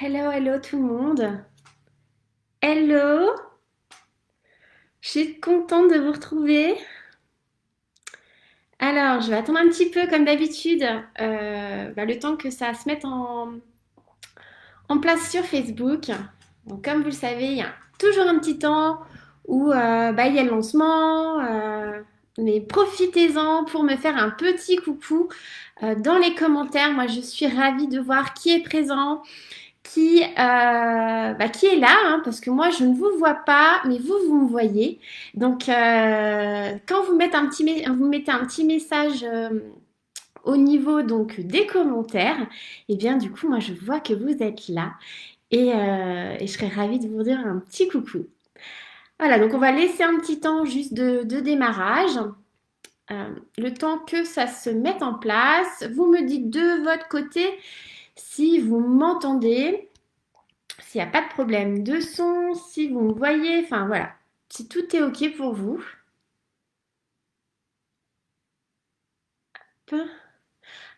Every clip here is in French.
Hello, hello tout le monde. Hello, je suis contente de vous retrouver. Alors, je vais attendre un petit peu comme d'habitude, le temps que ça se mette en place sur Facebook. Donc, comme vous le savez, il y a toujours un petit temps où il y a le lancement. Mais profitez-en pour me faire un petit coucou dans les commentaires. Moi, je suis ravie de voir qui est présent, qui est là, hein, parce que moi je ne vous vois pas, mais vous me voyez. Donc quand vous mettez un petit message au niveau donc des commentaires, et bien du coup moi je vois que vous êtes là et je serais ravie de vous dire un petit coucou. Voilà, donc on va laisser un petit temps juste de démarrage. Le temps que ça se mette en place, vous me dites de votre côté si vous m'entendez. S'il n'y a pas de problème de son, si vous me voyez, enfin voilà, si tout est OK pour vous.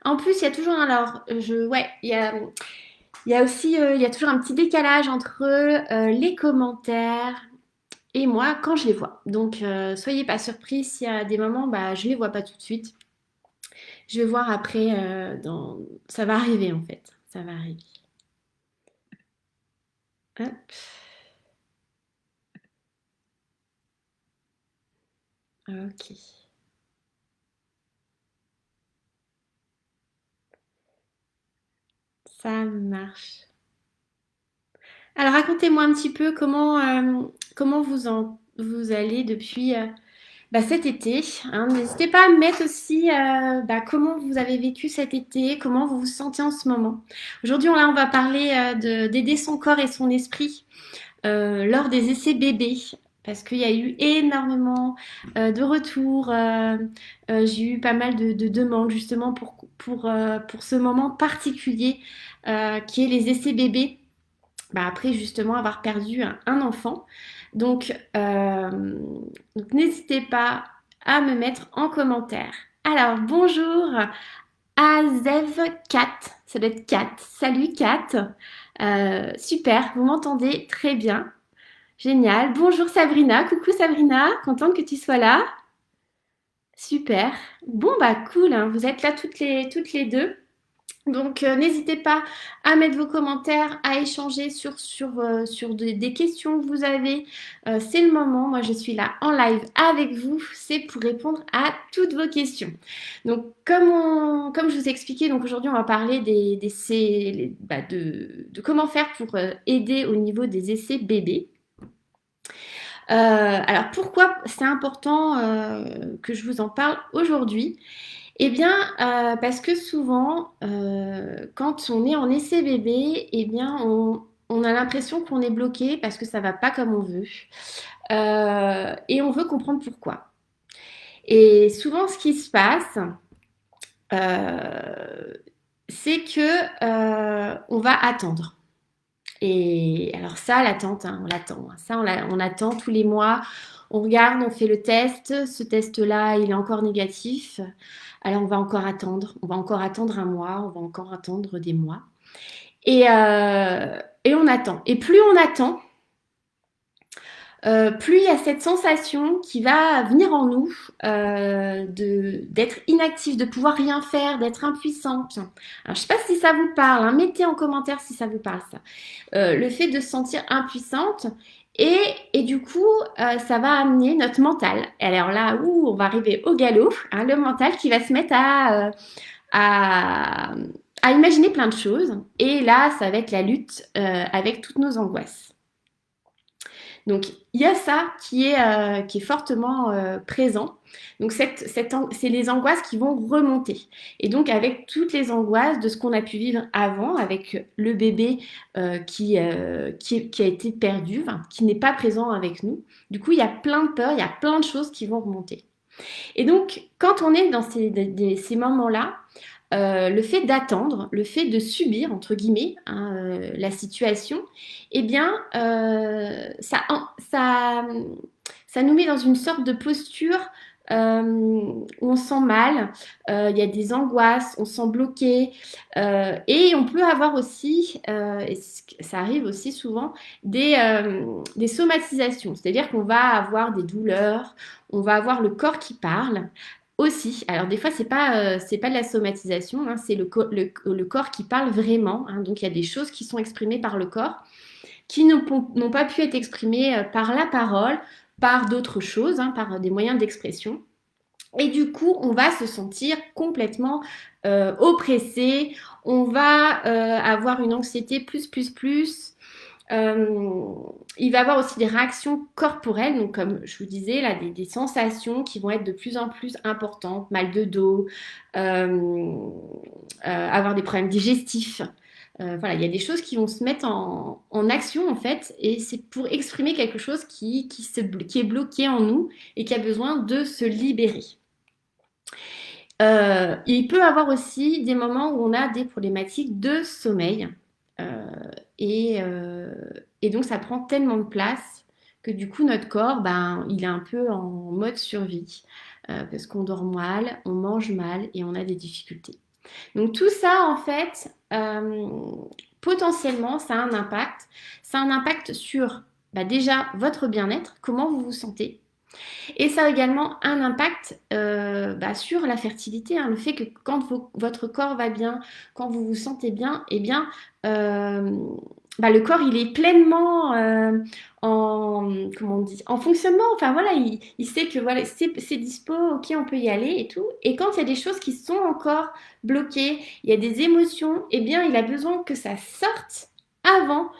En plus, il y a toujours, alors, ouais, il y a aussi, il y a toujours un petit décalage entre les commentaires et moi quand je les vois. Donc, soyez pas surpris s'il y a des moments, je les vois pas tout de suite. Je vais voir après, ça va arriver en fait, ça va arriver. Hop, ok, ça marche. Alors racontez-moi un petit peu comment vous allez depuis cet été, hein. N'hésitez pas à me mettre aussi comment vous avez vécu cet été, comment vous vous sentez en ce moment. Aujourd'hui, on va parler d'aider son corps et son esprit lors des essais bébés. Parce qu'il y a eu énormément de retours. J'ai eu pas mal de demandes justement pour ce moment particulier qui est les essais bébés après justement avoir perdu un enfant. Donc, n'hésitez pas à me mettre en commentaire. Alors, bonjour à Zev4, ça doit être 4. Salut 4. Super, vous m'entendez très bien. Génial. Bonjour Sabrina, coucou Sabrina, contente que tu sois là. Super. Bon cool, hein. Vous êtes là toutes les deux. Donc, n'hésitez pas à mettre vos commentaires, à échanger sur des questions que vous avez. C'est le moment. Moi, je suis là en live avec vous. C'est pour répondre à toutes vos questions. Donc, comme je vous ai expliqué, donc aujourd'hui, on va parler de comment faire pour aider au niveau des essais bébés. Alors, pourquoi c'est important que je vous en parle aujourd'hui? Eh bien, parce que souvent, quand on est en essai bébé, eh bien, on a l'impression qu'on est bloqué parce que ça va pas comme on veut. Et on veut comprendre pourquoi. Et souvent, ce qui se passe, euh, c'est que on va attendre. Et alors ça, l'attente, hein, on l'attend. Ça, on attend tous les mois. On regarde, on fait le test. Ce test-là, il est encore négatif. Alors on va encore attendre. On va encore attendre un mois. On va encore attendre des mois. Et on attend. Et plus on attend, plus il y a cette sensation qui va venir en nous d'être inactif, de pouvoir rien faire, d'être impuissante. Alors, je ne sais pas si ça vous parle, hein, mettez en commentaire si ça vous parle ça. Le fait de se sentir impuissante et du coup, ça va amener notre mental. Et alors là, on va arriver au galop, hein, le mental qui va se mettre à, à imaginer plein de choses. Et là, ça va être la lutte avec toutes nos angoisses. Donc, il y a ça qui est fortement présent. Donc, c'est les angoisses qui vont remonter. Et donc, avec toutes les angoisses de ce qu'on a pu vivre avant, avec le bébé qui a été perdu, enfin, qui n'est pas présent avec nous, du coup, il y a plein de peurs, il y a plein de choses qui vont remonter. Et donc, quand on est dans ces moments-là, le fait d'attendre, le fait de subir, entre guillemets, hein, la situation, eh bien, ça nous met dans une sorte de posture où on se sent mal, il y a des angoisses, on se sent bloqué. Et on peut avoir aussi, et ça arrive aussi souvent, des somatisations. C'est-à-dire qu'on va avoir des douleurs, on va avoir le corps qui parle aussi. Alors des fois, c'est pas de la somatisation, hein, c'est le corps qui parle vraiment, hein. Donc il y a des choses qui sont exprimées par le corps qui n'ont pas pu être exprimées par la parole, par d'autres choses, hein, par des moyens d'expression. Et du coup, on va se sentir complètement oppressé, on va avoir une anxiété plus. Euh, il va y avoir aussi des réactions corporelles, donc comme je vous disais, là, des sensations qui vont être de plus en plus importantes, mal de dos, avoir des problèmes digestifs. Voilà, il y a des choses qui vont se mettre en action en fait, et c'est pour exprimer quelque chose qui est bloqué en nous et qui a besoin de se libérer. Il peut y avoir aussi des moments où on a des problématiques de sommeil. Euh, et, euh, et donc ça prend tellement de place que du coup notre corps, ben, il est un peu en mode survie. Parce qu'on dort mal, on mange mal et on a des difficultés. Donc tout ça, en fait, potentiellement, ça a un impact. Ça a un impact sur bah, déjà votre bien-être, comment vous vous sentez, et ça a également un impact bah, sur la fertilité, hein, le fait que quand votre corps va bien, quand vous vous sentez bien, eh bien, euh, bah, le corps, il est pleinement comment on dit, en fonctionnement. Enfin voilà, il sait que voilà, c'est dispo, ok, on peut y aller et tout. Et quand il y a des choses qui sont encore bloquées, il y a des émotions, eh bien, il a besoin que ça sorte avant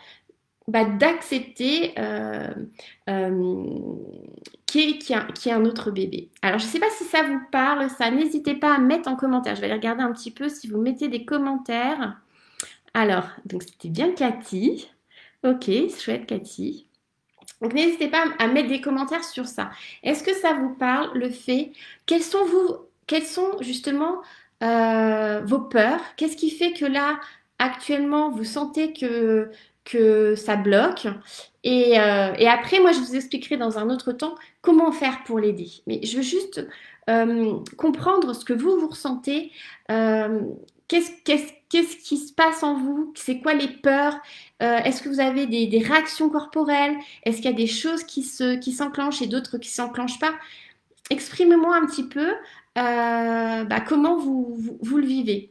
bah, d'accepter qu'il y ait un autre bébé. Alors, je ne sais pas si ça vous parle, ça, n'hésitez pas à mettre en commentaire. Je vais aller regarder un petit peu si vous mettez des commentaires. Alors, donc c'était bien Cathy. Ok, chouette Cathy. Donc, n'hésitez pas à mettre des commentaires sur ça. Est-ce que ça vous parle, le fait? Quelles sont justement vos peurs? Qu'est-ce qui fait que là, actuellement, vous sentez que ça bloque? Et après, moi, je vous expliquerai dans un autre temps comment faire pour l'aider. Mais je veux juste comprendre ce que vous ressentez. Euh, qu'est-ce qui se passe en vous? C'est quoi les peurs? Est-ce que vous avez des réactions corporelles? Est-ce qu'il y a des choses qui s'enclenchent et d'autres qui ne s'enclenchent pas? Exprimez-moi un petit peu bah, comment vous le vivez.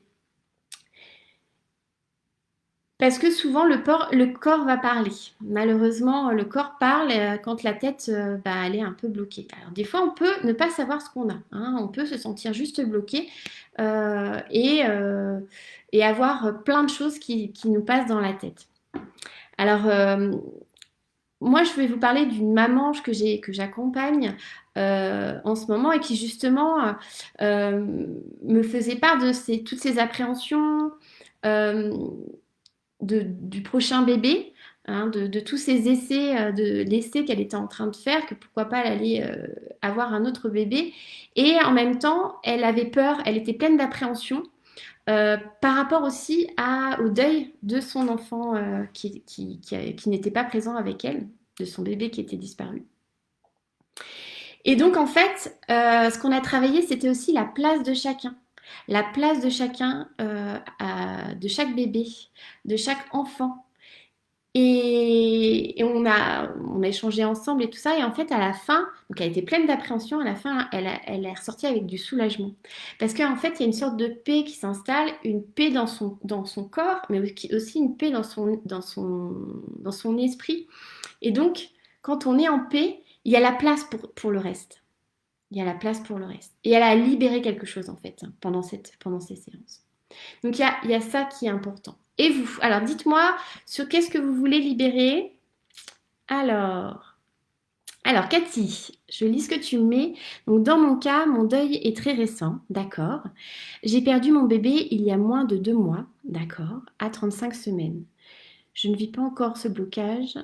Parce que souvent, le corps va parler. Malheureusement, le corps parle quand la tête bah, elle est un peu bloquée. Alors, des fois, on peut ne pas savoir ce qu'on a, hein. On peut se sentir juste bloqué euh, et, euh, et avoir plein de choses qui nous passent dans la tête. Alors, moi, je vais vous parler d'une maman que j'accompagne en ce moment et qui justement me faisait part de toutes ces appréhensions euh, du prochain bébé, hein, de tous ces essais, de l'essai qu'elle était en train de faire, que pourquoi pas elle allait avoir un autre bébé. Et en même temps, elle avait peur, elle était pleine d'appréhension par rapport aussi au deuil de son enfant qui n'était pas présent avec elle, de son bébé qui était disparu. Et donc en fait, ce qu'on a travaillé, c'était aussi la place de chacun. La place de chacun, de chaque bébé, de chaque enfant. Et on a échangé ensemble et tout ça. Et en fait, à la fin, donc elle était pleine d'appréhension. À la fin, elle est ressortie avec du soulagement. Parce qu'en fait, il y a une sorte de paix qui s'installe, une paix dans son corps, mais aussi une paix dans son esprit. Et donc, quand on est en paix, il y a la place pour le reste. Il y a la place pour le reste. Et elle a libéré quelque chose, en fait, hein, pendant ces séances. Donc il y a ça qui est important. Et vous? Alors dites-moi sur qu'est-ce que vous voulez libérer. Alors, alors Cathy, je lis ce que tu mets. Donc dans mon cas, mon deuil est très récent, d'accord. J'ai perdu mon bébé il y a moins de 2 mois, d'accord, à 35 semaines. Je ne vis pas encore ce blocage,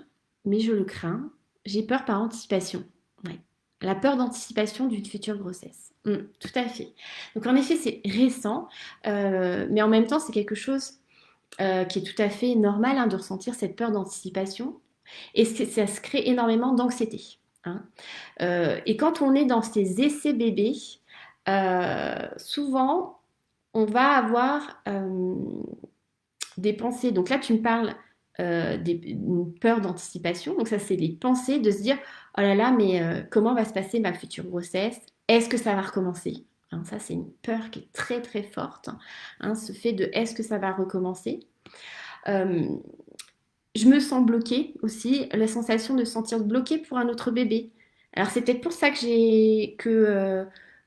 mais je le crains. J'ai peur par anticipation. Ouais. La peur d'anticipation d'une future grossesse. Tout à fait. Donc en effet, c'est récent, mais en même temps, c'est quelque chose qui est tout à fait normal, hein, de ressentir cette peur d'anticipation. Et ça se crée énormément d'anxiété. hein. Et quand on est dans ces essais bébés, souvent, on va avoir des pensées. Donc là, tu me parles une peur d'anticipation. Donc ça, c'est les pensées de se dire, oh là là, mais comment va se passer ma future grossesse? Est-ce que ça va recommencer? Hein, ça, c'est une peur qui est très très forte. Hein, ce fait de est-ce que ça va recommencer? Euh, je me sens bloquée aussi, la sensation de se sentir bloquée pour un autre bébé. Alors c'est peut-être pour ça que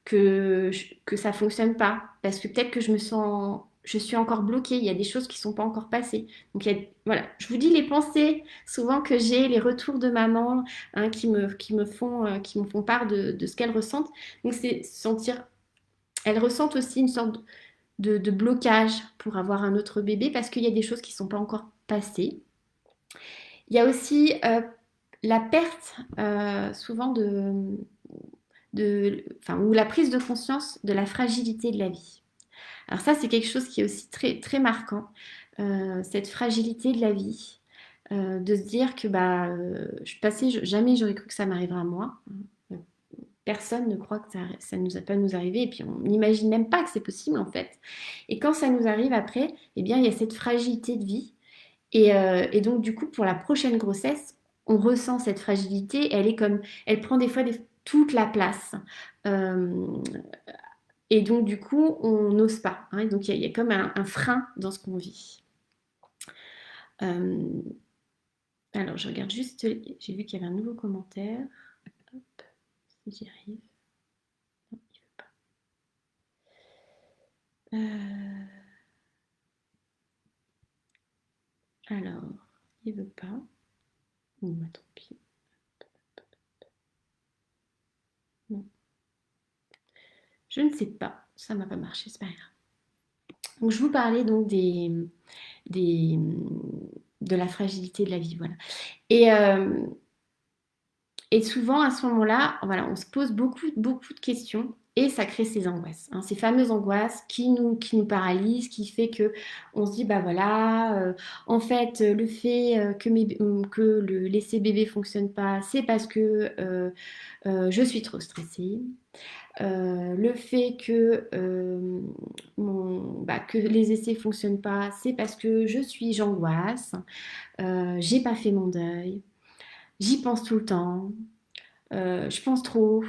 que ça fonctionne pas, parce que peut-être que je suis encore bloquée. Il y a des choses qui sont pas encore passées. Donc voilà, je vous dis les pensées souvent que j'ai, les retours de maman, hein, qui me font part de ce qu'elles ressentent. Donc c'est sentir, elles ressentent aussi une sorte de blocage pour avoir un autre bébé parce qu'il y a des choses qui sont pas encore passées. Il y a aussi la perte souvent enfin, ou la prise de conscience de la fragilité de la vie. Alors ça, c'est quelque chose qui est aussi très, très marquant, cette fragilité de la vie, de se dire que bah, jamais j'aurais cru que ça m'arriverait à moi. Personne ne croit que ça nous a pas nous arriver et puis on n'imagine même pas que c'est possible en fait. Et quand ça nous arrive après, eh bien il y a cette fragilité de vie et donc, du coup, pour la prochaine grossesse, on ressent cette fragilité. Elle prend des fois toute la place. Euh, et donc, du coup, on n'ose pas. Hein. Donc, il y a comme un frein dans ce qu'on vit. Euh, alors, je regarde juste. J'ai vu qu'il y avait un nouveau commentaire. Hop, si j'y arrive. Non, il veut pas. Alors, il veut pas. Bon, bah, tant pis. Non. Je ne sais pas. Ça m'a pas marché, c'est pas grave. Donc, je vous parlais donc des, de la fragilité de la vie, voilà. Et, euh, et souvent, à ce moment-là, voilà, on se pose beaucoup, beaucoup de questions et ça crée ces angoisses, hein, ces fameuses angoisses qui nous paralysent, qui fait que on se dit, bah voilà, en fait, le fait que le laisser bébé fonctionne pas, c'est parce que je suis trop stressée. Le fait que les essais fonctionnent pas, c'est parce que j'angoisse, j'ai pas fait mon deuil, j'y pense tout le temps, je pense trop.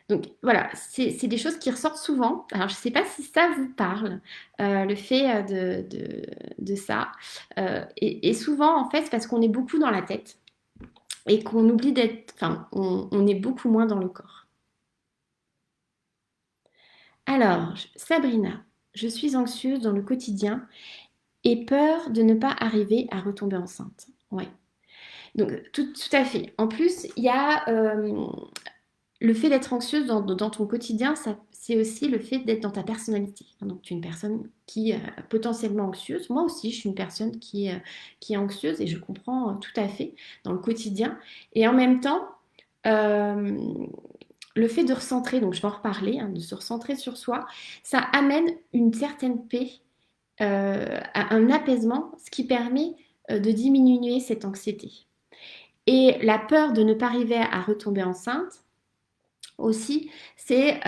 Donc voilà, c'est des choses qui ressortent souvent. Alors je ne sais pas si ça vous parle, le fait de ça. Et souvent, en fait, c'est parce qu'on est beaucoup dans la tête et qu'on oublie enfin, on est beaucoup moins dans le corps. Alors, Sabrina, je suis anxieuse dans le quotidien et peur de ne pas arriver à retomber enceinte. Ouais. Donc, tout à fait. En plus, il y a le fait d'être anxieuse dans ton quotidien, c'est aussi le fait d'être dans ta personnalité. Donc, tu es une personne qui est potentiellement anxieuse. Moi aussi, je suis une personne qui est anxieuse et je comprends tout à fait dans le quotidien. Et en même temps, euh, le fait de recentrer, donc je vais en reparler, hein, de se recentrer sur soi, ça amène une certaine paix, un apaisement, ce qui permet de diminuer cette anxiété. Et la peur de ne pas arriver à retomber enceinte, aussi, c'est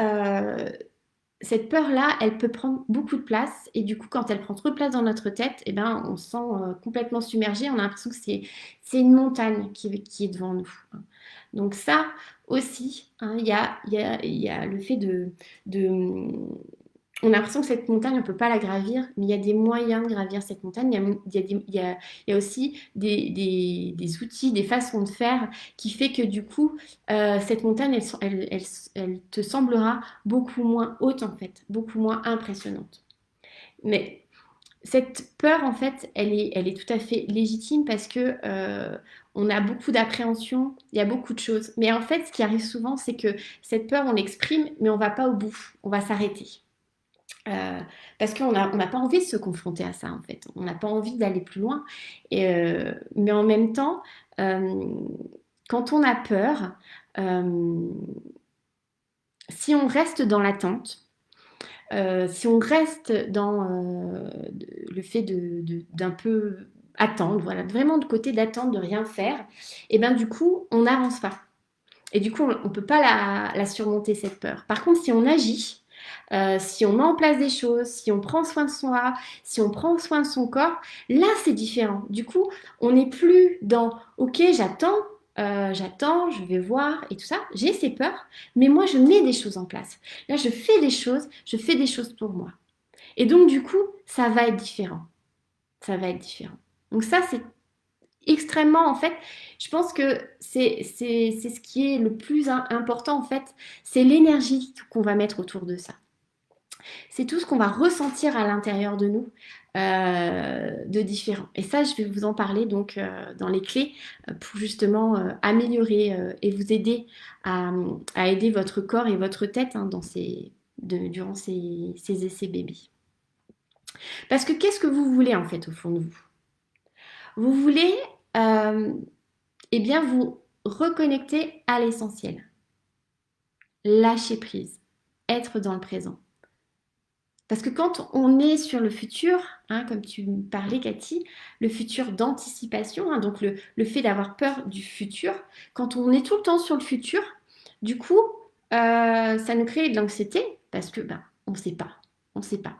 cette peur-là, elle peut prendre beaucoup de place et du coup, quand elle prend trop de place dans notre tête, eh ben, on se sent complètement submergé. On a l'impression que c'est une montagne qui est devant nous. Donc ça aussi, hein, il y a le fait de, on a l'impression que cette montagne, on ne peut pas la gravir, mais il y a des moyens de gravir cette montagne. Il y a aussi des outils, des façons de faire qui fait que du coup, cette montagne, elle te semblera beaucoup moins haute en fait, beaucoup moins impressionnante. Mais cette peur, en fait, elle est tout à fait légitime parce que on a beaucoup d'appréhension, il y a beaucoup de choses. Mais en fait, ce qui arrive souvent, c'est que cette peur, on l'exprime, mais on ne va pas au bout, on va s'arrêter. Euh, Parce on n'a pas envie de se confronter à ça, en fait. On n'a pas envie d'aller plus loin. Mais en même temps, euh, quand on a peur, euh, si on reste dans l'attente, si on reste dans le fait d'un peu attendre, voilà, vraiment de côté d'attendre, de rien faire, et ben du coup, on n'avance pas. Et du coup, on ne peut pas la surmonter, cette peur. Par contre, si on agit, si on met en place des choses, si on prend soin de soi, si on prend soin de son corps, là, c'est différent. Du coup, on n'est plus dans, ok, j'attends, je vais voir et tout ça. J'ai ces peurs, mais moi, je mets des choses en place. Là, je fais des choses pour moi. Et donc, du coup, ça va être différent. Ça va être différent. Donc ça, c'est extrêmement, en fait, je pense que c'est ce qui est le plus important, en fait, c'est l'énergie qu'on va mettre autour de ça. C'est tout ce qu'on va ressentir à l'intérieur de nous de différent. Et ça, je vais vous en parler donc dans les clés pour justement améliorer et vous aider à aider votre corps et votre tête hein, durant ces essais bébés. Parce que qu'est-ce que vous voulez en fait au fond de vous? Vous voulez euh, eh bien vous reconnecter à l'essentiel. Lâcher prise, être dans le présent. Parce que quand on est sur le futur, hein, comme tu me parlais Cathy, le futur d'anticipation, hein, donc le fait d'avoir peur du futur, quand on est tout le temps sur le futur, du coup, ça nous crée de l'anxiété parce que ben, on ne sait pas, on ne sait pas.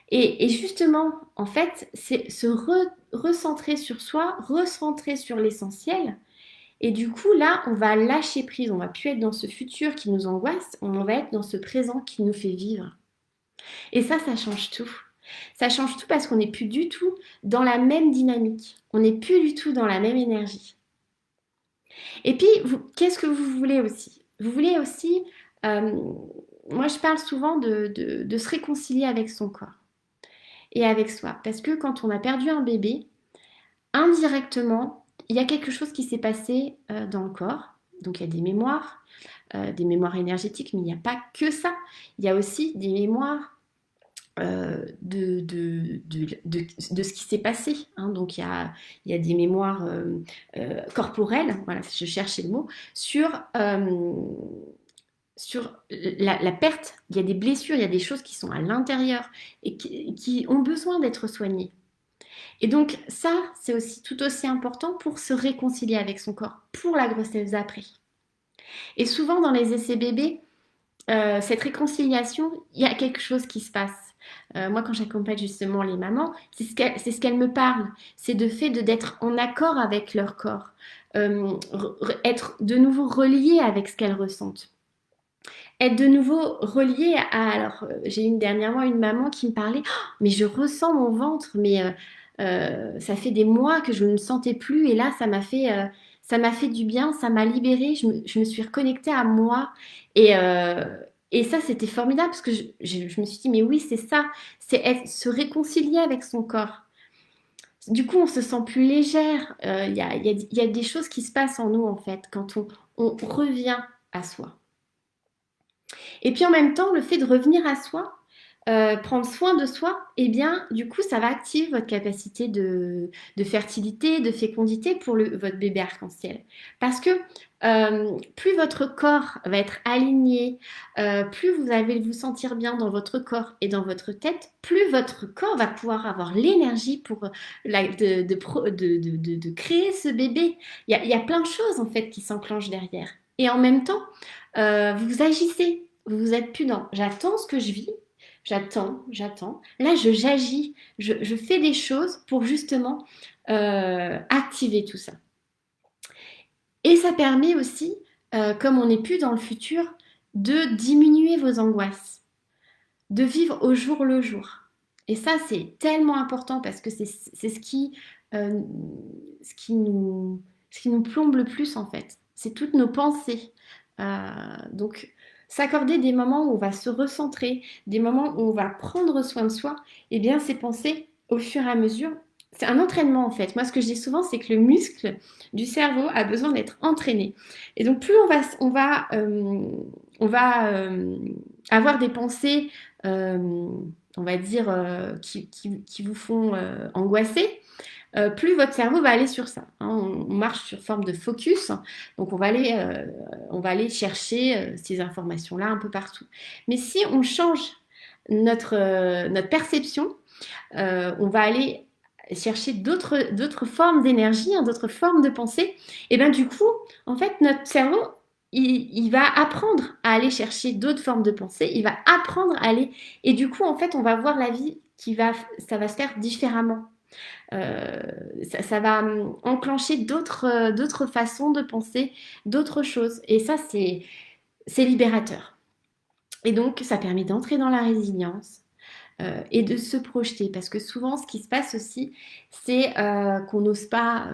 Et justement, en fait, c'est se recentrer sur soi, recentrer sur l'essentiel. Et du coup, là, on va lâcher prise. On va plus être dans ce futur qui nous angoisse, on va être dans ce présent qui nous fait vivre. Et ça change tout. Ça change tout parce qu'on n'est plus du tout dans la même dynamique. On n'est plus du tout dans la même énergie. Et puis, qu'est-ce que vous voulez aussi? Vous voulez aussi, euh, moi je parle souvent de se réconcilier avec son corps et avec soi. Parce que quand on a perdu un bébé, indirectement, il y a quelque chose qui s'est passé dans le corps. Donc il y a des mémoires énergétiques, mais il n'y a pas que ça. Il y a aussi des mémoires de ce qui s'est passé. Hein. Donc il y a des mémoires corporelles, voilà, je cherchais le mot, sur la perte. Il y a des blessures, il y a des choses qui sont à l'intérieur et qui ont besoin d'être soignées. Et donc ça, c'est aussi tout aussi important pour se réconcilier avec son corps, pour la grossesse après. Et souvent dans les essais bébés, cette réconciliation, il y a quelque chose qui se passe. Moi, quand j'accompagne justement les mamans, c'est ce qu'elles me parlent. C'est de fait d'être en accord avec leur corps, être de nouveau relié avec ce qu'elles ressentent. Être de nouveau relié à... Alors, j'ai eu dernièrement une maman qui me parlait, oh, mais je ressens mon ventre, mais ça fait des mois que je ne le sentais plus, et là, ça m'a fait du bien, ça m'a libérée, je me suis reconnectée à moi, et, euh, et ça, c'était formidable, parce que je me suis dit, mais oui, c'est ça, se réconcilier avec son corps. Du coup, on se sent plus légère, il y a des choses qui se passent en nous, en fait, quand on revient à soi. Et puis en même temps, le fait de revenir à soi, prendre soin de soi, eh bien, du coup, ça va activer votre capacité de fertilité, de fécondité pour votre bébé arc-en-ciel. Parce que plus votre corps va être aligné, plus vous allez vous sentir bien dans votre corps et dans votre tête, plus votre corps va pouvoir avoir l'énergie pour de créer ce bébé. Il y a plein de choses en fait qui s'enclenchent derrière. Et en même temps, vous agissez, vous êtes plus dans j'attends ce que je vis, j'attends. Là, j'agis, je fais des choses pour justement activer tout ça. Et ça permet aussi, comme on n'est plus dans le futur, de diminuer vos angoisses, de vivre au jour le jour. Et ça, c'est tellement important parce que c'est euh, ce qui nous plombe le plus en fait. C'est toutes nos pensées. Donc, s'accorder des moments où on va se recentrer, des moments où on va prendre soin de soi, eh bien, ces pensées, au fur et à mesure, c'est un entraînement en fait. Moi, ce que je dis souvent, c'est que le muscle du cerveau a besoin d'être entraîné. Et donc, plus on va avoir des pensées, euh, on va dire, qui vous font angoisser, plus votre cerveau va aller sur ça. Hein. On marche sur forme de focus, donc on va aller chercher ces informations-là un peu partout. Mais si on change notre perception, on va aller chercher d'autres formes d'énergie, hein, d'autres formes de pensée, et bien du coup, en fait, notre cerveau, il va apprendre à aller chercher d'autres formes de pensée, il va apprendre à aller... Et du coup, en fait, on va voir la vie ça va se faire différemment. Euh, ça va enclencher d'autres façons de penser, d'autres choses. Et ça, c'est libérateur. Et donc, ça permet d'entrer dans la résilience, et de se projeter. Parce que souvent, ce qui se passe aussi, c'est qu'on n'ose pas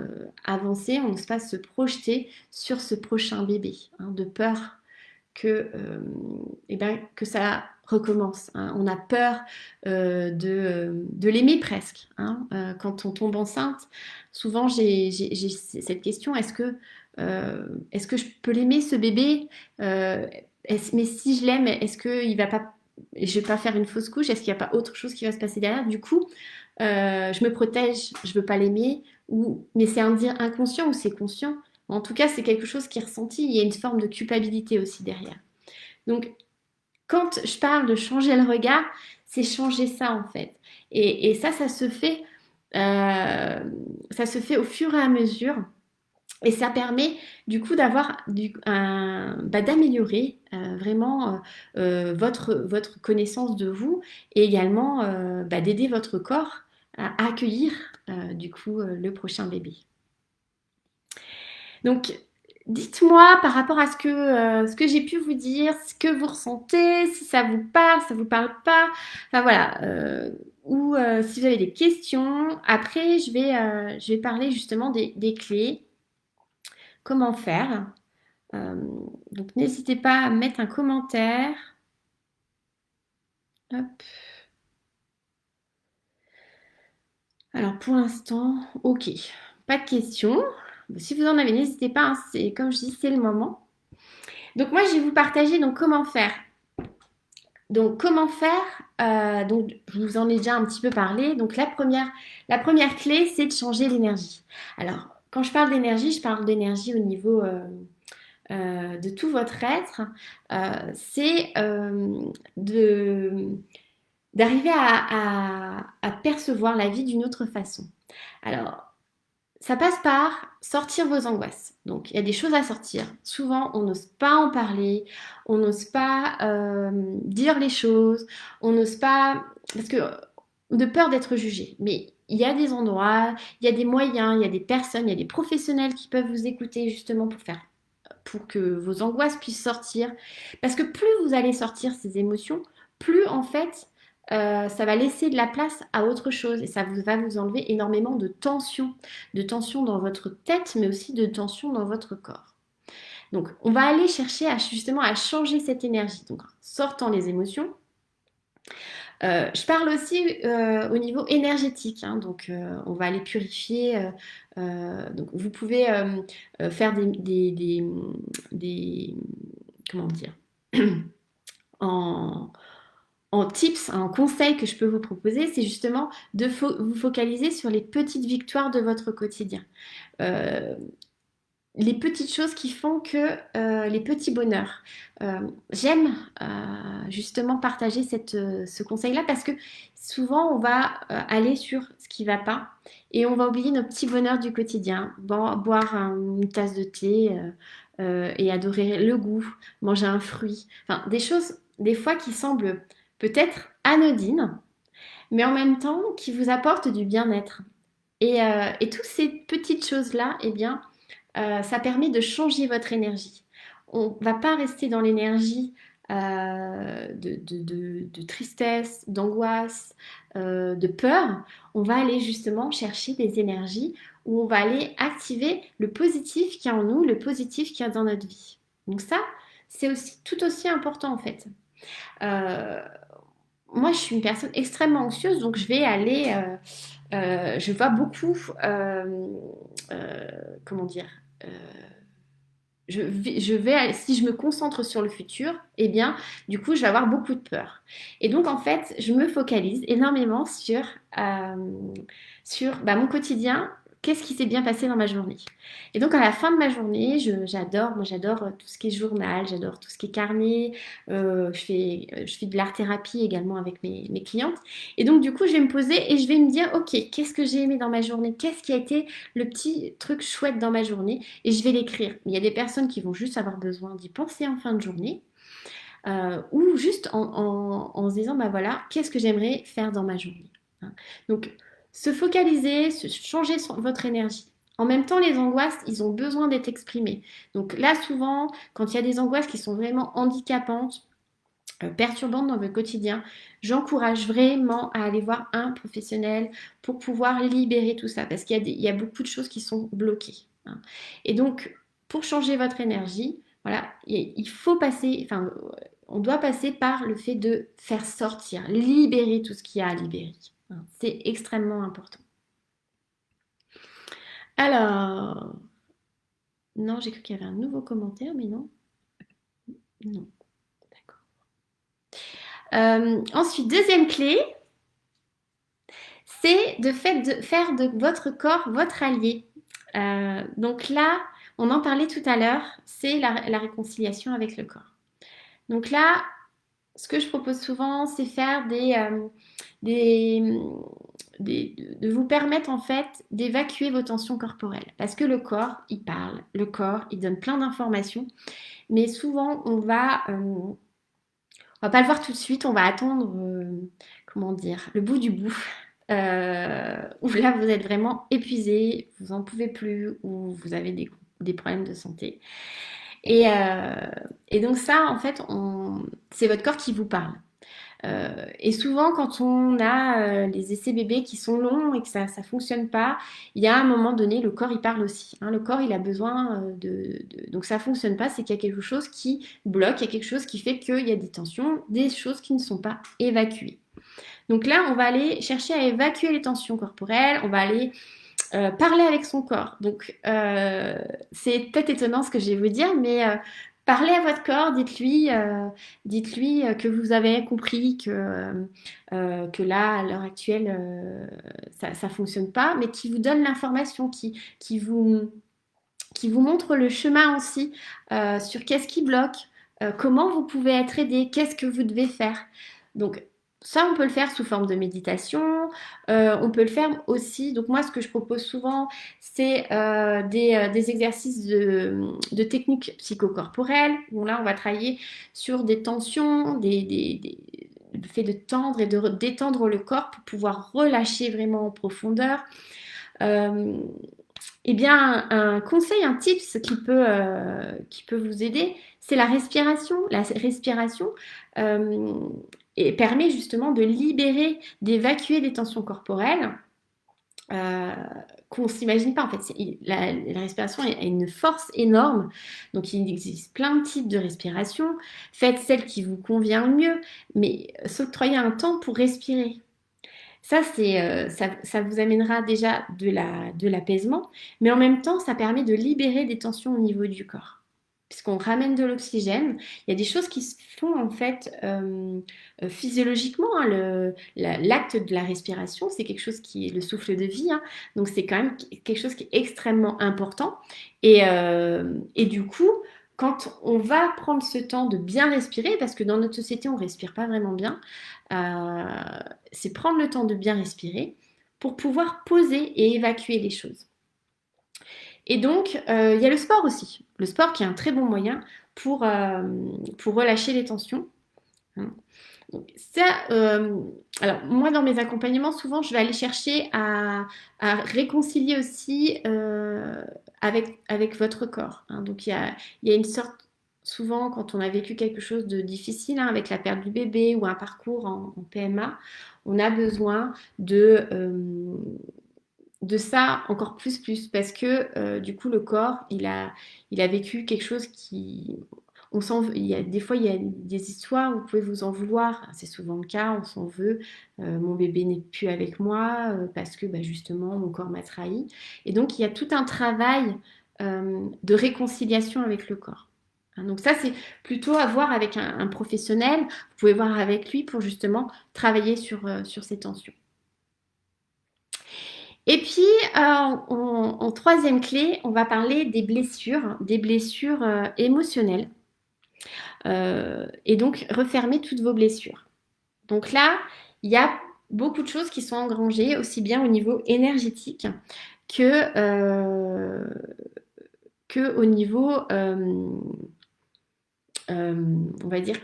avancer, on n'ose pas se projeter sur ce prochain bébé, hein, de peur que ça recommence, hein. On a peur de l'aimer presque, hein. Quand on tombe enceinte, souvent j'ai cette question, est-ce que je peux l'aimer ce bébé? Mais si je l'aime, est-ce qu'il va pas, je vais pas faire une fausse couche? Est-ce qu'il n'y a pas autre chose qui va se passer derrière? Du coup, je me protège, je veux pas l'aimer, mais c'est inconscient ou c'est conscient. En tout cas, c'est quelque chose qui est ressenti. Il y a une forme de culpabilité aussi derrière. Donc, quand je parle de changer le regard, c'est changer ça en fait. Et euh, ça se fait au fur et à mesure. Et ça permet du coup d'améliorer vraiment votre connaissance de vous et également d'aider votre corps à accueillir du coup le prochain bébé. Donc, dites-moi par rapport à ce que j'ai pu vous dire, ce que vous ressentez, si ça vous parle pas. Enfin voilà. Ou si vous avez des questions. Après, je vais parler justement des clés. Comment faire. Euh, donc, n'hésitez pas à mettre un commentaire. Hop. Alors, pour l'instant, ok. Pas de questions. Si vous en avez, n'hésitez pas, hein, c'est, comme je dis, c'est le moment. Donc, moi, je vais vous partager donc, comment faire. Donc, comment faire donc, je vous en ai déjà un petit peu parlé. Donc, la première clé, c'est de changer l'énergie. Alors, quand je parle d'énergie, je parle d'énergie au niveau de tout votre être. C'est d'arriver à percevoir la vie d'une autre façon. Alors, ça passe par sortir vos angoisses. Donc, il y a des choses à sortir. Souvent, on n'ose pas en parler, on n'ose pas dire les choses, on n'ose pas... Parce que de peur d'être jugé. Mais il y a des endroits, il y a des moyens, il y a des personnes, il y a des professionnels qui peuvent vous écouter justement pour que vos angoisses puissent sortir. Parce que plus vous allez sortir ces émotions, plus en fait, ça va laisser de la place à autre chose et va vous enlever énormément de tension dans votre tête, mais aussi de tension dans votre corps. Donc, on va aller chercher justement à changer cette énergie. Donc, sortant les émotions. Je parle aussi au niveau énergétique, hein. Donc on va aller purifier. Donc vous pouvez faire des- comment dire, en, en tips, en conseil que je peux vous proposer, c'est justement de vous focaliser sur les petites victoires de votre quotidien. Euh, les petites choses qui font que les petits bonheurs. J'aime justement partager ce conseil-là parce que souvent on va aller sur ce qui va pas et on va oublier nos petits bonheurs du quotidien. Boire une tasse de thé et adorer le goût, manger un fruit. Enfin, des choses des fois qui semblent peut-être anodines, mais en même temps qui vous apportent du bien-être. Et toutes ces petites choses-là, eh bien, ça permet de changer votre énergie. On ne va pas rester dans l'énergie de tristesse, d'angoisse, de peur. On va aller justement chercher des énergies où on va aller activer le positif qu'il y a en nous, le positif qu'il y a dans notre vie. Donc ça, c'est aussi tout aussi important en fait. Euh, Moi, je suis une personne extrêmement anxieuse, donc je vais aller, je vois beaucoup, euh, comment dire, euh, si je me concentre sur le futur, eh bien, du coup, je vais avoir beaucoup de peur. Et donc, en fait, je me focalise énormément sur mon quotidien. qu'est-ce qui s'est bien passé dans ma journée? Et donc à la fin de ma journée, j'adore tout ce qui est journal, j'adore tout ce qui est carnet, je fais de l'art-thérapie également avec mes clientes. Et donc du coup, je vais me poser et je vais me dire, ok, qu'est-ce que j'ai aimé dans ma journée? Qu'est-ce qui a été le petit truc chouette dans ma journée? Et je vais l'écrire. Il y a des personnes qui vont juste avoir besoin d'y penser en fin de journée. Ou juste en se disant, bah voilà, qu'est-ce que j'aimerais faire dans ma journée, hein. Donc, se focaliser, changer votre énergie. En même temps, les angoisses, ils ont besoin d'être exprimées. Donc là, souvent, quand il y a des angoisses qui sont vraiment handicapantes, perturbantes dans votre quotidien, j'encourage vraiment à aller voir un professionnel pour pouvoir libérer tout ça, parce qu'il y a beaucoup de choses qui sont bloquées, hein. Et donc, pour changer votre énergie, voilà, il faut passer, enfin, on doit passer par le fait de faire sortir, libérer tout ce qu'il y a à libérer, hein. C'est extrêmement important. Alors, non, j'ai cru qu'il y avait un nouveau commentaire, mais non, non, d'accord. Ensuite, deuxième clé, c'est de faire de votre corps votre allié. Donc là, on en parlait tout à l'heure, c'est la réconciliation avec le corps. Donc là, ce que je propose souvent, c'est faire des, de vous permettre en fait d'évacuer vos tensions corporelles. Parce que le corps, il parle, le corps, il donne plein d'informations, mais souvent on va pas le voir tout de suite, on va attendre, comment dire, le bout du bout. Où là vous êtes vraiment épuisé, vous en pouvez plus, ou vous avez des problèmes de santé. Et, euh, et donc ça, en fait, c'est votre corps qui vous parle. Et souvent, quand on a les essais bébés qui sont longs et que ça ne fonctionne pas, il y a un moment donné, le corps, il parle aussi, hein. Le corps, il a besoin Donc ça ne fonctionne pas, c'est qu'il y a quelque chose qui bloque, il y a quelque chose qui fait qu'il y a des tensions, des choses qui ne sont pas évacuées. Donc là, on va aller chercher à évacuer les tensions corporelles, on va aller parler avec son corps. Donc, c'est peut-être étonnant ce que je vais vous dire, mais parlez à votre corps, dites-lui que vous avez compris que là, à l'heure actuelle, ça ne fonctionne pas, mais qui vous donne l'information, qui vous montre le chemin aussi sur qu'est-ce qui bloque, comment vous pouvez être aidé, qu'est-ce que vous devez faire. Donc, ça, on peut le faire sous forme de méditation. On peut le faire aussi. Donc moi, ce que je propose souvent, c'est des exercices de techniques psychocorporelles. Où là, on va travailler sur des tensions, le fait de tendre et de détendre le corps pour pouvoir relâcher vraiment en profondeur. Euh, eh bien, un conseil, un tips qui peut vous aider, c'est la respiration. La respiration euh, permet justement de libérer, d'évacuer des tensions corporelles euh, qu'on ne s'imagine pas. En fait, la respiration a une force énorme. Donc, il existe plein de types de respiration. Faites celle qui vous convient le mieux, mais s'octroyez un temps pour respirer. Ça vous amènera déjà de l'apaisement, mais en même temps, ça permet de libérer des tensions au niveau du corps. Puisqu'on ramène de l'oxygène, il y a des choses qui se font en fait physiologiquement, hein. L'acte de la respiration, c'est quelque chose qui est le souffle de vie, hein. Donc c'est quand même quelque chose qui est extrêmement important. Et du coup, quand on va prendre ce temps de bien respirer, parce que dans notre société, on ne respire pas vraiment bien, euh, c'est prendre le temps de bien respirer pour pouvoir poser et évacuer les choses. Et donc, il y a le sport aussi. Le sport qui est un très bon moyen pour relâcher les tensions, hein. Donc, ça, alors moi dans mes accompagnements, souvent je vais aller chercher à réconcilier aussi avec votre corps, hein. Donc il y a une sorte, souvent quand on a vécu quelque chose de difficile, hein, avec la perte du bébé ou un parcours en PMA, on a besoin de ça encore plus parce que du coup le corps il a vécu quelque chose qui il y a des fois il y a des histoires où vous pouvez vous en vouloir, c'est souvent le cas, on s'en veut. Mon bébé n'est plus avec moi parce que bah, justement mon corps m'a trahi, et donc il y a tout un travail de réconciliation avec le corps, hein. Donc ça c'est plutôt à voir avec un professionnel, vous pouvez voir avec lui pour justement travailler sur ces tensions. Et puis, en troisième clé, on va parler des blessures émotionnelles. Et donc, refermer toutes vos blessures. Donc là, il y a beaucoup de choses qui sont engrangées, aussi bien au niveau énergétique que, euh, que au niveau, on va dire,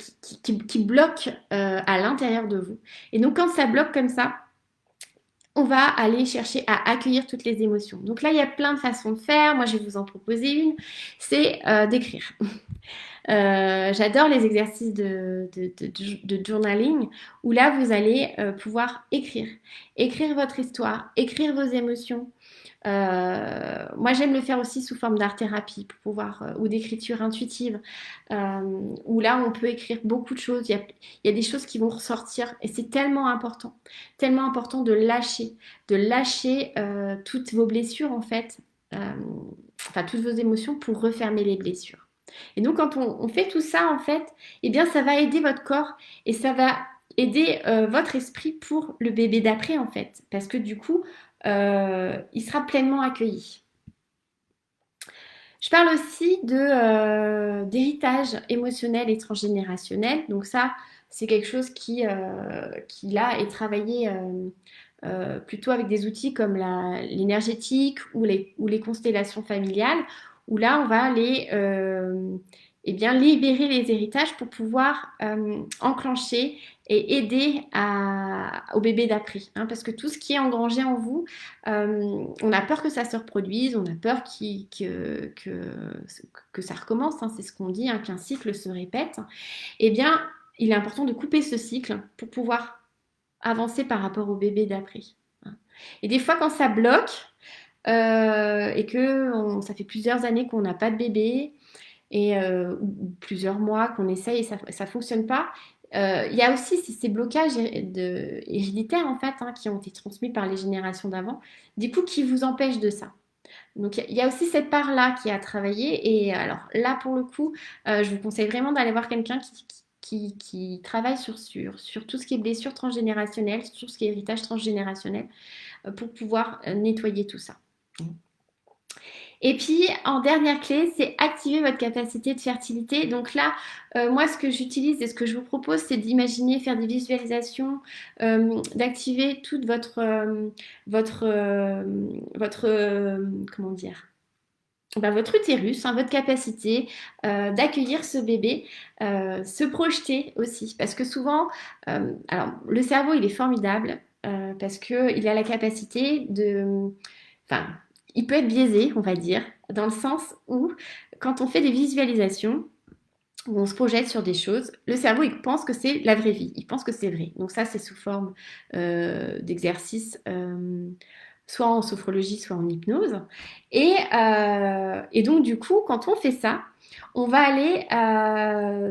qui bloque à l'intérieur de vous. Et donc, quand ça bloque comme ça, on va aller chercher à accueillir toutes les émotions. Donc là, il y a plein de façons de faire. Moi, je vais vous en proposer une. C'est d'écrire. J'adore les exercices de journaling où là, vous allez pouvoir écrire. Écrire votre histoire, écrire vos émotions. Moi, j'aime le faire aussi sous forme d'art-thérapie pour pouvoir, ou d'écriture intuitive, où là, on peut écrire beaucoup de choses. Il y a des choses qui vont ressortir et c'est tellement important de lâcher toutes vos blessures en fait, enfin toutes vos émotions pour refermer les blessures. Et donc, quand on fait tout ça, en fait, eh bien, ça va aider votre corps et ça va aider votre esprit pour le bébé d'après, en fait. Parce que du coup, il sera pleinement accueilli. Je parle aussi d'héritage émotionnel et transgénérationnel. Donc ça, c'est quelque chose qui là, est travaillé plutôt avec des outils comme l'énergétique ou les constellations familiales, où là, on va aller eh bien, libérer les héritages pour pouvoir enclencher et aider au bébé d'après. Hein, parce que tout ce qui est engrangé en vous, on a peur que ça se reproduise, on a peur que ça recommence, hein, c'est ce qu'on dit, hein, qu'un cycle se répète. Eh bien, il est important de couper ce cycle pour pouvoir avancer par rapport au bébé d'après. Hein. Et des fois, quand ça bloque et que ça fait plusieurs années qu'on n'a pas de bébé, ou plusieurs mois qu'on essaye et ça ne fonctionne pas, il y a aussi ces blocages héréditaires en fait, hein, qui ont été transmis par les générations d'avant, du coup qui vous empêchent de ça. Donc il y a aussi cette part-là qui est à travailler. Et alors là, pour le coup, je vous conseille vraiment d'aller voir quelqu'un qui travaille sur tout ce qui est blessure transgénérationnelle, sur tout ce qui est héritage transgénérationnel, pour pouvoir nettoyer tout ça. Et puis, en dernière clé, c'est activer votre capacité de fertilité. Donc là, moi, ce que j'utilise et ce que je vous propose, c'est d'imaginer, faire des visualisations, d'activer toute comment dire, ben, votre utérus, hein, votre capacité d'accueillir ce bébé, se projeter aussi. Parce que souvent, alors le cerveau, il est formidable parce qu'il a la capacité de... Enfin, il peut être biaisé, on va dire, dans le sens où quand on fait des visualisations, où on se projette sur des choses, le cerveau, il pense que c'est la vraie vie, il pense que c'est vrai. Donc ça, c'est sous forme d'exercice, soit en sophrologie, soit en hypnose. Et donc, du coup, quand on fait ça, on va aller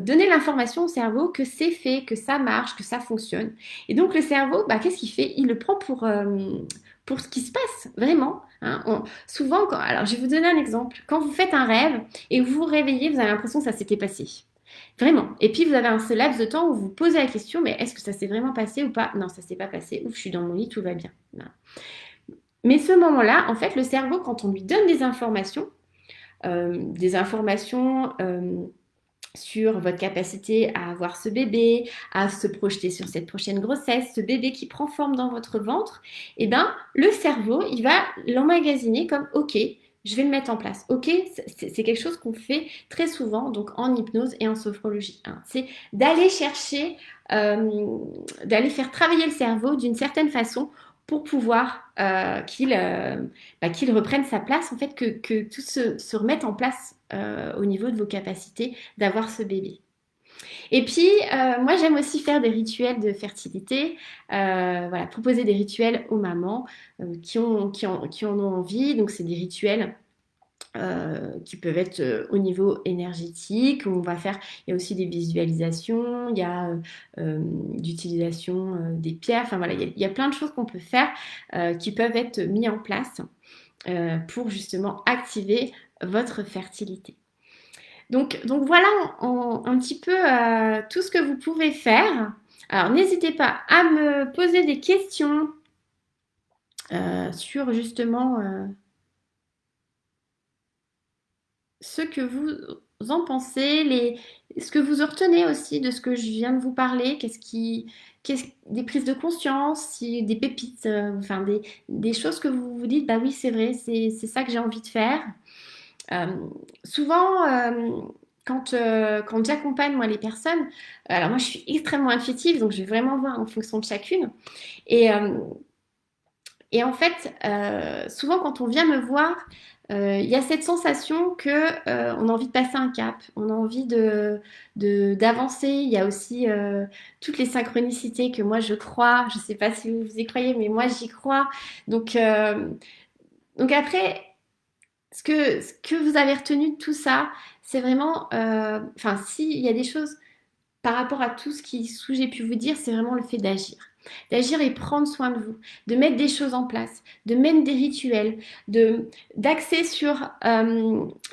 donner l'information au cerveau que c'est fait, que ça marche, que ça fonctionne. Et donc, le cerveau, bah, qu'est-ce qu'il fait? Il le prend pour ce qui se passe, vraiment. Hein. Souvent, alors je vais vous donner un exemple. Quand vous faites un rêve et vous vous réveillez, vous avez l'impression que ça s'était passé. Vraiment. Et puis, vous avez un seul laps de temps où vous vous posez la question, mais est-ce que ça s'est vraiment passé ou pas? Non, ça s'est pas passé. Ouf, je suis dans mon lit, tout va bien. Non. Mais ce moment-là, en fait, le cerveau, quand on lui donne des informations sur votre capacité à avoir ce bébé, à se projeter sur cette prochaine grossesse, ce bébé qui prend forme dans votre ventre, eh ben, le cerveau, il va l'emmagasiner comme OK, je vais le mettre en place. OK, c'est quelque chose qu'on fait très souvent, donc en hypnose et en sophrologie. Hein. C'est d'aller chercher, d'aller faire travailler le cerveau d'une certaine façon pour pouvoir qu'il reprenne sa place, en fait, que tout se remette en place au niveau de vos capacités d'avoir ce bébé. Et puis, moi, j'aime aussi faire des rituels de fertilité, voilà, proposer des rituels aux mamans qui en ont envie. Donc, c'est des rituels qui peuvent être au niveau énergétique. On va faire, il y a aussi des visualisations, il y a d'utilisation des pierres. Enfin voilà, il y a plein de choses qu'on peut faire qui peuvent être mis en place pour justement activer votre fertilité. Donc voilà un petit peu tout ce que vous pouvez faire. Alors n'hésitez pas à me poser des questions sur justement ce que vous en pensez, ce que vous retenez aussi de ce que je viens de vous parler, des prises de conscience, des pépites, enfin des choses que vous vous dites, bah oui, c'est vrai, c'est ça que j'ai envie de faire. Euh, souvent, quand j'accompagne moi les personnes, alors moi je suis extrêmement intuitive, donc je vais vraiment voir en fonction de chacune. Et, euh, et en fait, souvent quand on vient me voir, il y a cette sensation que on a envie de passer un cap, on a envie d'avancer. Il y a aussi toutes les synchronicités que moi je crois. Je ne sais pas si vous y croyez, mais moi j'y crois. Donc, euh, donc après, ce que vous avez retenu de tout ça, c'est vraiment, enfin, s'il y a des choses par rapport à tout ce que j'ai pu vous dire, c'est vraiment le fait d'agir. D'agir et prendre soin de vous, de mettre des choses en place, de mettre des rituels, d'axer sur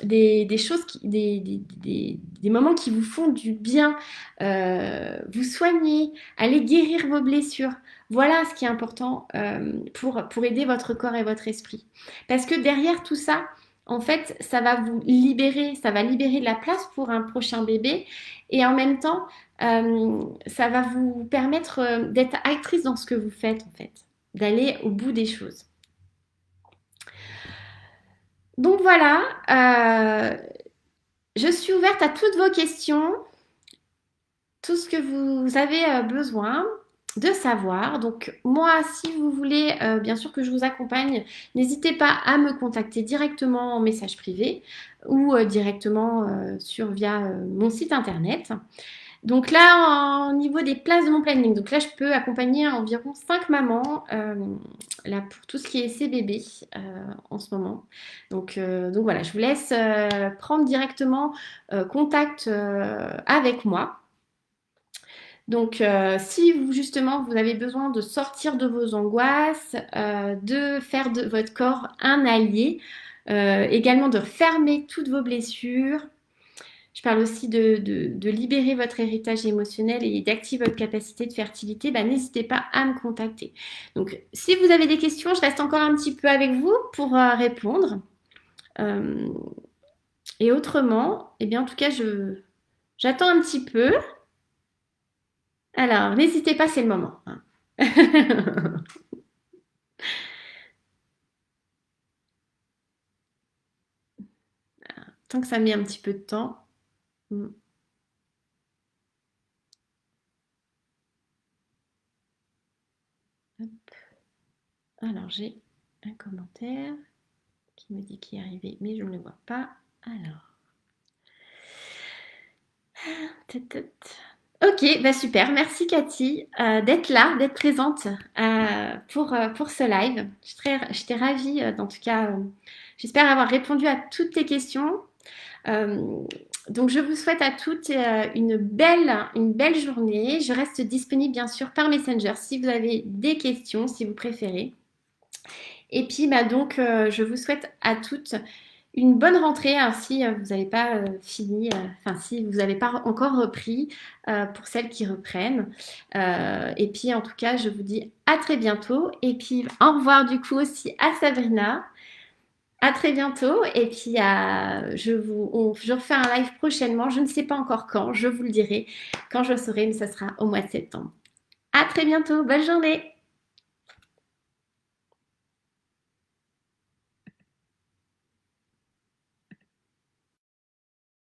des choses, des moments qui vous font du bien, vous soigner, aller guérir vos blessures. Voilà ce qui est important pour aider votre corps et votre esprit. Parce que derrière tout ça, en fait, ça va vous libérer, ça va libérer de la place pour un prochain bébé. Et en même temps, ça va vous permettre d'être actrice dans ce que vous faites, en fait, d'aller au bout des choses. Donc voilà, je suis ouverte à toutes vos questions, tout ce que vous avez besoin de savoir. Donc moi, si vous voulez bien sûr que je vous accompagne, n'hésitez pas à me contacter directement en message privé ou directement via mon site internet. Donc là, au niveau des places de mon planning, donc là, je peux accompagner environ 5 mamans là, pour tout ce qui est CBB en ce moment. Donc voilà, je vous laisse prendre directement contact avec moi. Donc, si vous, justement, vous avez besoin de sortir de vos angoisses, de faire de votre corps un allié, également de fermer toutes vos blessures, je parle aussi de libérer votre héritage émotionnel et d'activer votre capacité de fertilité, bah, n'hésitez pas à me contacter. Donc, si vous avez des questions, je reste encore un petit peu avec vous pour répondre. Euh, et autrement, eh bien, en tout cas, j'attends un petit peu. Alors, n'hésitez pas, c'est le moment, hein. Tant que ça met un petit peu de temps. Hmm. Alors, j'ai un commentaire qui me dit qu'il est arrivé, mais je ne le vois pas. Alors, ok, bah super. Merci Cathy d'être là, d'être présente pour ce live. J'étais ravie, en tout cas, j'espère avoir répondu à toutes tes questions. Euh, donc, je vous souhaite à toutes une belle journée. Je reste disponible, bien sûr, par Messenger si vous avez des questions, si vous préférez. Et puis, bah, donc, je vous souhaite à toutes une bonne rentrée, hein, si vous n'avez pas fini, enfin si vous n'avez pas encore repris, pour celles qui reprennent. Et puis en tout cas, je vous dis à très bientôt. Et puis au revoir du coup aussi à Sabrina. À très bientôt. Et puis je refais un live prochainement. Je ne sais pas encore quand, je vous le dirai quand je saurai, mais ça sera au mois de septembre. À très bientôt. Bonne journée.